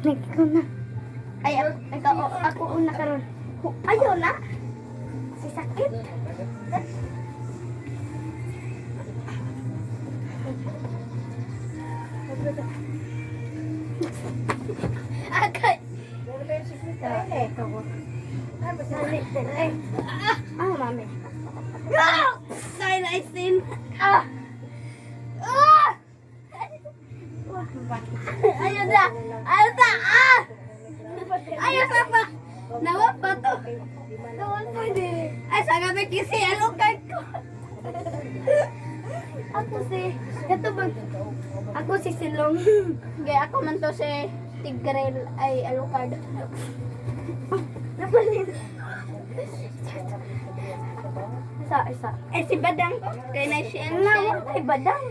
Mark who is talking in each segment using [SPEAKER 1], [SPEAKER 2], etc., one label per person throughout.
[SPEAKER 1] Ikaw na. Ay, ako una karon. Ayaw na. Si sakit. Agay. Mami. Sorry na isin. Ayaw na. Ayaw na. Ayaw sa pa. Nawag pa to. Nawag pa din. Ay, sa gabi kasi alukad ko. Ako si Silong. Gaya ako man to si Tigrel ay alukad. Napalit. Isa. Eh si Badang. Kaya na siya. Ay Badang.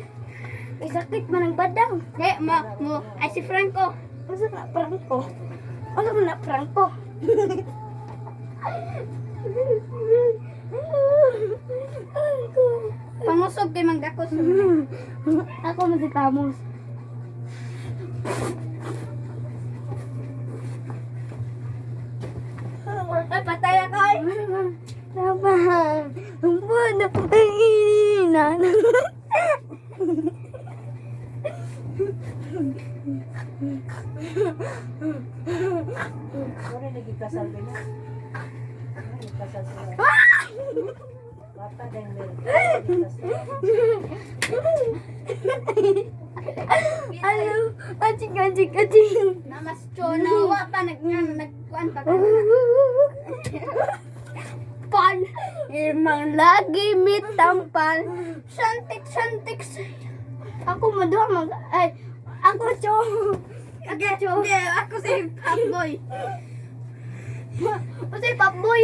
[SPEAKER 1] Ay sakit man ang Badang. Gaya mo. Ay si Franco. Ano na Franco? Ano na Franco? Pangusog kay manggakos. Ako man si Camus. Ay, patay ako ay. Tama. Ang buwan ako ay ininan.
[SPEAKER 2] Kore lagi kasal din. Kasal sila. Bata din mer.
[SPEAKER 1] Ayo, acing.
[SPEAKER 2] Namas chono wa pa nagkuan pa.
[SPEAKER 1] Pan, imang lagi mitampan. Santik. Ako maduha ako cho.
[SPEAKER 2] Okay, ako si Popboy.
[SPEAKER 1] O si Popboy.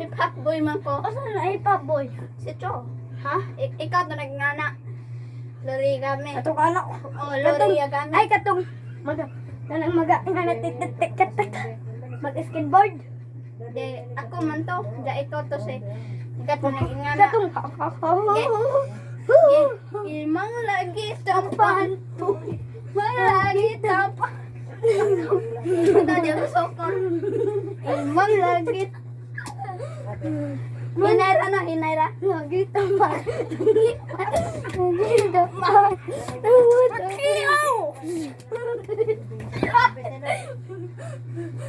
[SPEAKER 2] Si Popboy man ko.
[SPEAKER 1] O saan na Popboy?
[SPEAKER 2] Si Cho. Ha? Ikaw to nagnana. Lori kami.
[SPEAKER 1] Katong anak.
[SPEAKER 2] Oh, lori kami.
[SPEAKER 1] Ay, katong mag-skateboard.
[SPEAKER 2] De, ako man to. Da ikaw to si. Ikaw to nagingana.
[SPEAKER 1] Katong
[SPEAKER 2] Imang lagi tampan. Malagi tampan. Ito di ako sokon. Imang lagi. Hinaira.
[SPEAKER 1] Lagi tampan.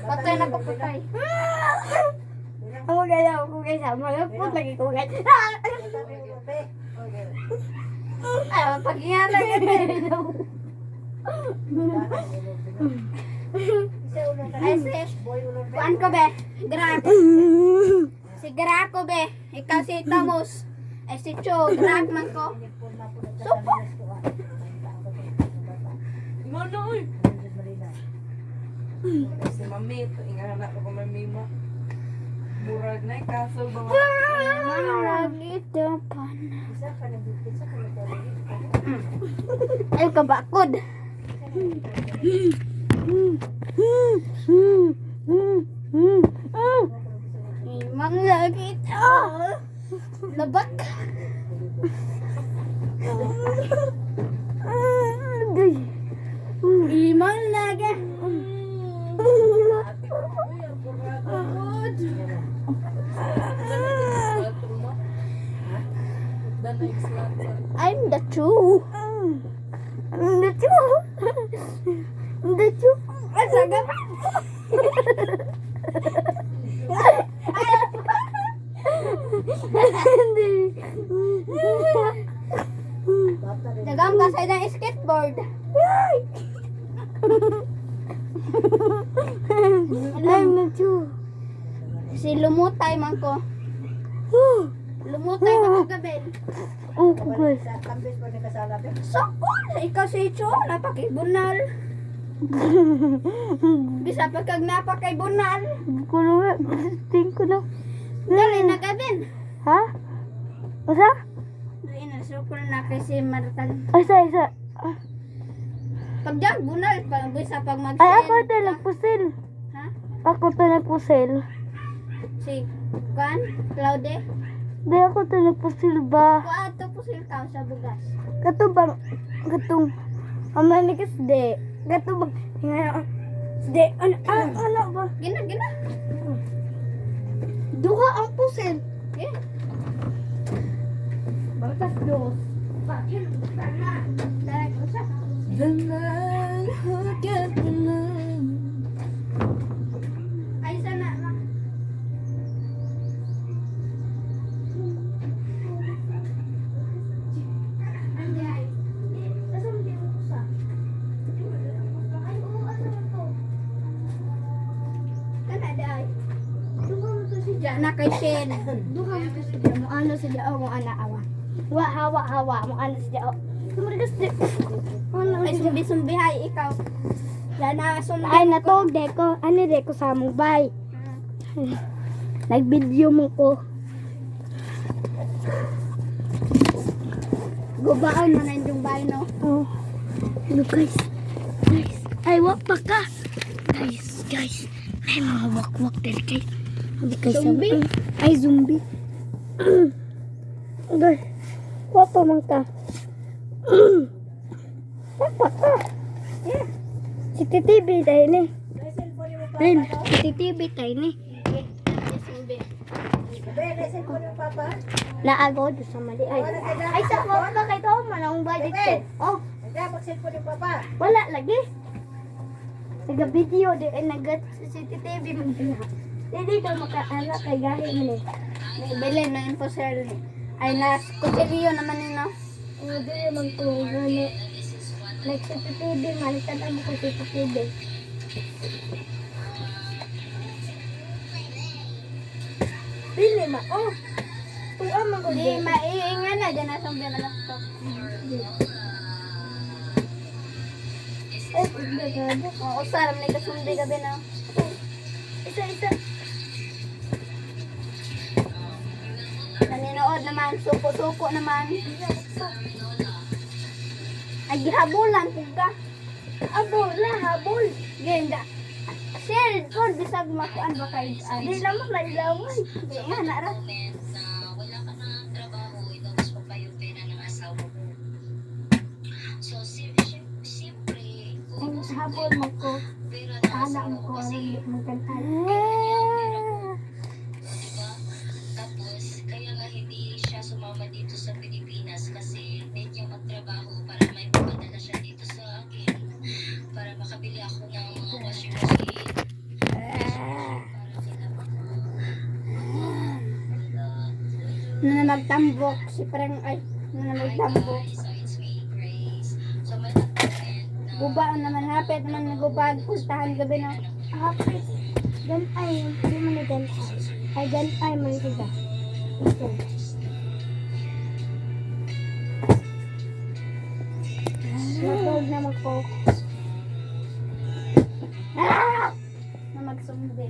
[SPEAKER 2] Patay na papatay.
[SPEAKER 1] Ako gaya, sama po lagi ko gaya.
[SPEAKER 2] Ay, pag-ingala ka Ay, kuan ko be. Grabe. Si Graco be. Ikaw si Thomas. Ay, si Cho. Grac man ko. Supo.
[SPEAKER 3] Mana oi? Si mami to ingat anak ko mami mo. Murag na kaso ba?
[SPEAKER 1] Lagi tampan. Ay, kabakod.
[SPEAKER 2] Imang lagi. Labak. Imang lagi. I'm the true.
[SPEAKER 1] The two.
[SPEAKER 2] Ay, sagap. Nagam ka sa ng skateboard.
[SPEAKER 1] I'm the two.
[SPEAKER 2] Si lumutay man ko. Lumutay ka kagabi.
[SPEAKER 1] Oh, guys.
[SPEAKER 2] Kambis pa ni kasala be. Sokol, ikaw si Cho, napakibunal. Bisa pa kag napakibunal.
[SPEAKER 1] Kulo nga, gusto ko na.
[SPEAKER 2] Dali na kabin.
[SPEAKER 1] Ha? Asa?
[SPEAKER 2] Dali na sokol na kay si Martan.
[SPEAKER 1] Isa.
[SPEAKER 2] Pag diyan bunal pa bisa pag mag
[SPEAKER 1] Ay, ako ito nagpusil.
[SPEAKER 2] Ha?
[SPEAKER 1] Ako ito nagpusil.
[SPEAKER 2] Si Kan, Claude.
[SPEAKER 1] Di ako ito nagpusil ba?
[SPEAKER 2] Kuha to pusil ka sa bugas.
[SPEAKER 1] Katong, amanikas de. Gato ba? Hindi, ano ba?
[SPEAKER 2] Gina.
[SPEAKER 1] Duha ang pusin.
[SPEAKER 2] Yeah.
[SPEAKER 1] Bakas dos.
[SPEAKER 2] Bakit? Sana. Dahil ko siya.
[SPEAKER 3] Jangan hujat malam.
[SPEAKER 2] Ay, sana. Anday.
[SPEAKER 1] Asam di usa. Ay, oo, asam to.
[SPEAKER 2] Kana day.
[SPEAKER 1] Duha mo to si
[SPEAKER 2] Diyan na kay Shen.
[SPEAKER 1] Duha mo to si Dia. Mo ano si Dia mo ana awa. Wa hawa mo ano si Dia. Sumurgas di. Ano
[SPEAKER 2] Ay, sumbi-sumbi hay ikaw. Yan na, sumbi.
[SPEAKER 1] Ay natog deko. Ano deko sa mong bay. Nag-video mo ko.
[SPEAKER 2] Gubaon mo na yung bahay, no?
[SPEAKER 1] Oh. Look guys. Guys. Ay wak pa ka. Guys. Ay mga wak dali guys. Hindi kayo
[SPEAKER 2] Zombie?
[SPEAKER 1] Ay zombie. Guys. Wak pa man ka. Wak pa ka.
[SPEAKER 2] Yeah.
[SPEAKER 1] Si TTV tayo ni. Ayun, si TTV tayo ni.
[SPEAKER 2] Sumbi.
[SPEAKER 1] Naago doon sa mali. Ay sa wak pa kayo to. Manang budget ko. Oh. Wala lagi. Nag-video di ay nag-CCTV mo din. Hindi ka makaala kay gahi mo ni.
[SPEAKER 2] Bilin na info sir. Ay, kutsilyo naman yun, no?
[SPEAKER 1] Hindi man ko gano. Nag-CCTV man tanong ko CCTV. Bili ma. Oh. Tuwa man ko
[SPEAKER 2] Di, maiingan na. Diyan na sumbi na laptop.
[SPEAKER 1] Ay, gagado.
[SPEAKER 2] Oo, saram na ikasumbi gabi, no?
[SPEAKER 1] Isa.
[SPEAKER 2] Naninood naman, suko-suko naman. Ay, gihabulan, puga.
[SPEAKER 1] Abo, habol.
[SPEAKER 2] Genda. Share, kung bisag makuan ba kayo?
[SPEAKER 1] Di naman na ilaway.
[SPEAKER 2] Di nga, nara.
[SPEAKER 4] Wala ka na trabaho, inubos mo pa yung pera ng asawa mo. So, siyempre,
[SPEAKER 1] Ang habol mo ko.
[SPEAKER 4] pera ng
[SPEAKER 1] Anak
[SPEAKER 4] asawa
[SPEAKER 1] ko
[SPEAKER 4] mo kasi,
[SPEAKER 1] ang magkantal.
[SPEAKER 4] diba? Tapos, kaya nga hindi siya sumama dito sa Pilipinas kasi need niya magtrabaho para may papadala siya dito sa akin. Para makabili ako ng mga washing machine.
[SPEAKER 2] Nanamagtambok. Si Preng, ay, nanamagtambok.
[SPEAKER 4] So, it's me, Grace. So, may nag-comment na
[SPEAKER 2] Gubaan naman, hapit naman nagubag. Puntahan gabi, no?
[SPEAKER 1] Hapit. Ganay. Hindi mo na ganay. Ay, ganay man sila. Ito. Natog naman ko.
[SPEAKER 2] Na magsumbi.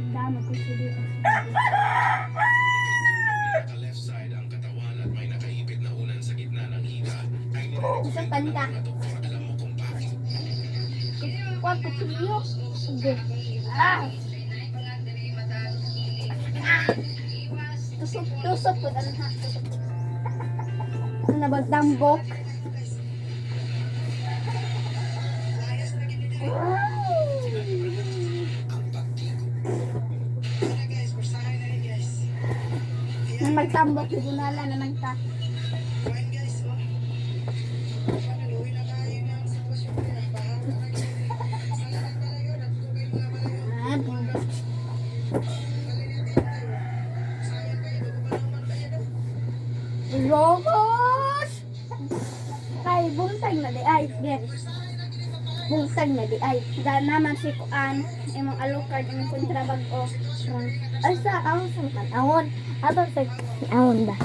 [SPEAKER 1] Dami ko sila.
[SPEAKER 5] Naka-left side ang katawan at may nakaipit na unan sa gitna ng hita. Ay
[SPEAKER 2] Isang kanta.
[SPEAKER 5] alam mo kung bakit.
[SPEAKER 2] Kuwan ko siyo.
[SPEAKER 1] Sige.
[SPEAKER 2] Tusok po. Ano ha? Nanamagtambok. Magtambok, gunala naman ta. Rogos! Ay, buntag na di ay. Yes. Buntag na di ay. Dahil naman si Kuan, imong alukard, imong kontrabag o.
[SPEAKER 1] Ay, sa awon sa kanawon. Ato sa awon ba?